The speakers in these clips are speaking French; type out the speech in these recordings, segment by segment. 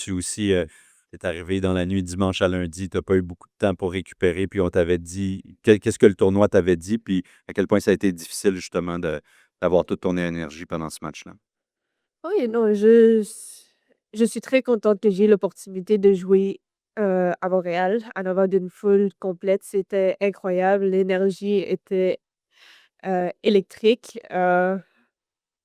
reçu aussi, tu arrivé dans la nuit dimanche à lundi, tu pas eu beaucoup de temps pour récupérer, puis on t'avait dit qu'est-ce que le tournoi t'avait dit, puis à quel point ça a été difficile justement d'avoir toute ton énergie pendant ce match-là? Oui, non, je suis très contente que j'ai eu l'opportunité de jouer, à Montréal, en avant d'une foule complète. C'était incroyable, l'énergie était, électrique.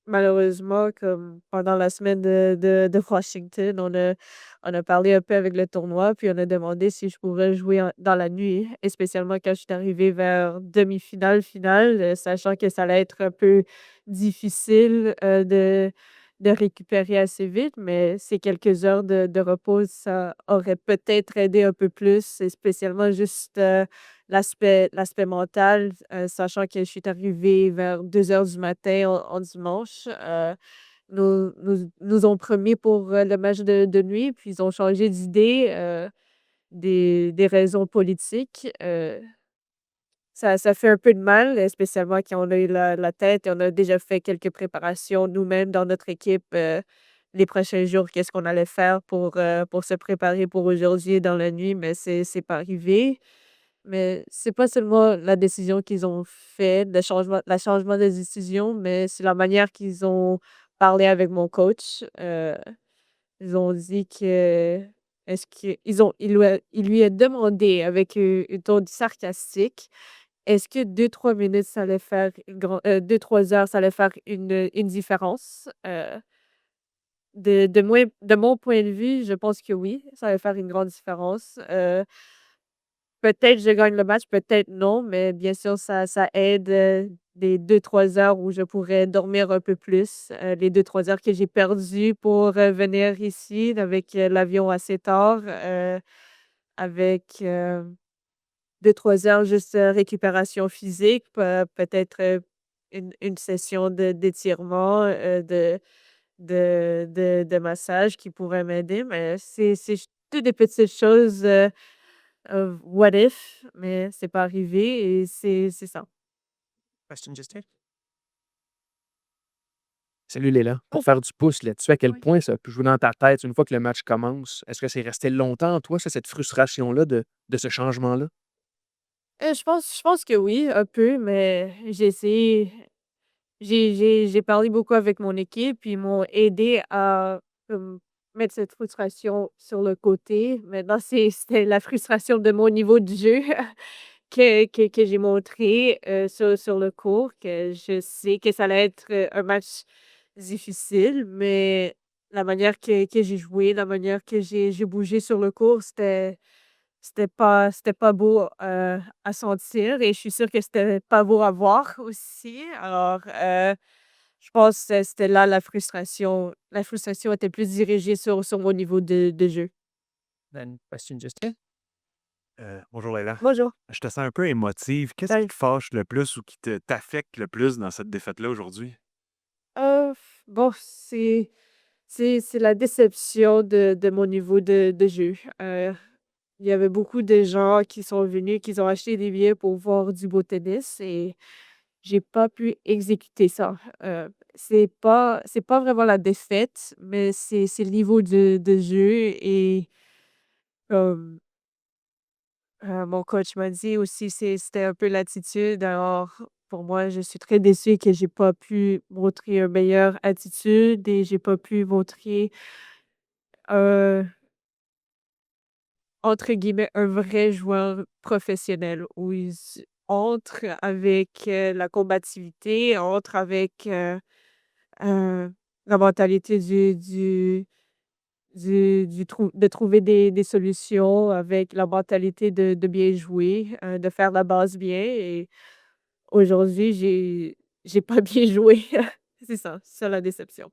Malheureusement, comme pendant la semaine de Washington, on a parlé un peu avec le tournoi, puis on a demandé si je pourrais jouer dans la nuit, et spécialement quand je suis arrivée vers demi-finale, finale, sachant que ça allait être un peu difficile de récupérer assez vite, mais ces quelques heures de repos, ça aurait peut-être aidé un peu plus, et spécialement juste l'aspect mental, sachant que je suis arrivée vers 2 heures du matin en dimanche. Nous ont promis pour, le match de nuit, puis ils ont changé d'idée, des raisons politiques. Ça fait un peu de mal, spécialement quand on a eu la tête et on a déjà fait quelques préparations nous-mêmes dans notre équipe, les prochains jours, qu'est-ce qu'on allait faire pour se préparer pour aujourd'hui dans la nuit, mais c'est pas arrivé. Mais c'est pas seulement la décision qu'ils ont fait, le changement de décision, mais c'est la manière qu'ils ont parlé avec mon coach. Ils ont dit que est-ce que il lui a demandé avec, un ton sarcastique, est-ce que 2-3 minutes, ça allait faire 2-3 heures, ça allait faire une différence? De mon point de vue, je pense que oui, ça va faire une grande différence. Peut-être je gagne le match, peut-être non, mais bien sûr ça aide, les 2-3 heures où je pourrais dormir un peu plus, les 2-3 heures que j'ai perdues pour, venir ici avec, l'avion assez tard, avec, 2-3 heures juste, récupération physique, peut-être, une session d'étirement, de massage qui pourrait m'aider, mais c'est toutes des petites choses, what if, mais c'est pas arrivé et c'est ça. Question just in. Salut Léla. Pour Oh, faire du pouce là-dessus, à quel oui. point ça peut jouer dans ta tête une fois que le match commence? Est-ce que c'est resté longtemps en toi, ça, cette frustration-là de ce changement-là? Je pense que oui, un peu, mais j'ai essayé j'ai parlé beaucoup avec mon équipe, puis ils m'ont aidé à, comme, mettre cette frustration sur le côté. Maintenant, c'était la frustration de mon niveau de jeu que j'ai montré, sur le court, que je sais que ça allait être, un match difficile, mais la manière que j'ai joué, la manière que j'ai bougé sur le court, c'était pas beau, à sentir, et je suis sûre que c'était pas beau à voir aussi. Alors, je pense que c'était là la frustration. La frustration était plus dirigée sur mon niveau de jeu. Then question just in. Bonjour Leila. Bonjour. Je te sens un peu émotive. Qu'est-ce qui Salut. te fâche le plus ou qui t'affecte le plus dans cette défaite-là aujourd'hui? Bon, c'est la déception de mon niveau de jeu. Il y avait beaucoup de gens qui sont venus, qui ont acheté des billets pour voir du beau tennis, et j'ai pas pu exécuter ça. C'est pas vraiment la défaite, mais c'est le niveau de jeu, et comme, mon coach m'a dit aussi, c'était un peu l'attitude. Alors, pour moi, je suis très déçue que j'ai pas pu montrer une meilleure attitude et j'ai pas pu montrer, heu, entre guillemets, «un vrai joueur professionnel» où ils entrent avec, la combativité, entrent avec, la mentalité de trouver des solutions, avec la mentalité de bien jouer, de faire la base bien, et aujourd'hui, j'ai pas bien joué. C'est ça la déception.